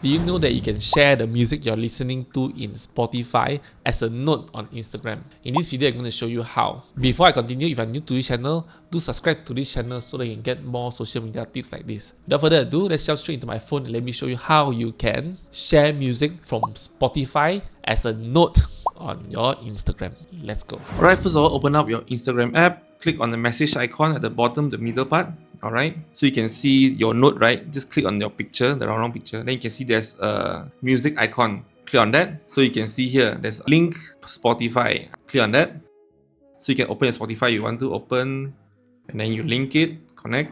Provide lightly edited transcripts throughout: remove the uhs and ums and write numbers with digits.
Do you know that you can share the music you're listening to in Spotify as a note on Instagram? In this video, I'm going to show you how. Before I continue, if you're new to this channel, do subscribe to this channel so that you can get more social media tips like this. Without further ado, let's jump straight into my phone and let me show you how you can share music from Spotify as a note on your Instagram. Let's go. Alright, first of all, open up your Instagram app, click on the message icon at the bottom, the middle part. Alright, so you can see your note, right? Just click on your picture, the round picture. Then you can see there's a music icon. Click on that. So you can see here, there's link Spotify. Click on that. So you can open your Spotify you want to open. And then you link it, connect.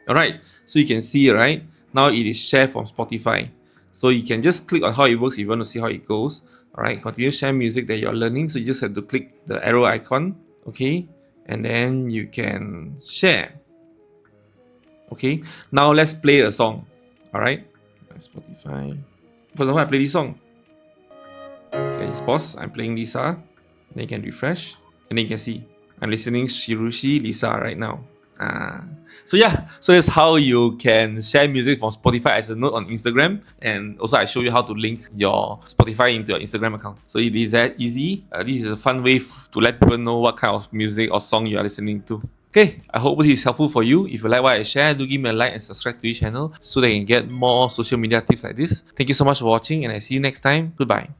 Alright, so you can see, right? Now it is share from Spotify. So you can just click on how it works if you want to see how it goes. Alright, continue share music that you're learning. So you just have to click the arrow icon. Okay, and then you can share. Okay, now let's play a song. Alright, Spotify. For example, I play this song. Okay, just pause. I'm playing Lisa. Then you can refresh. And then you can see I'm listening Shirushi Lisa right now. So yeah, so that's how you can share music from Spotify as a note on Instagram. And also I show you how to link your Spotify into your Instagram account. So it is that easy. This is a fun way to let people know what kind of music or song you are listening to. Okay, I hope this is helpful for you. If you like what I share, do give me a like and subscribe to this channel so that you can get more social media tips like this. Thank you so much for watching and I see you next time. Goodbye.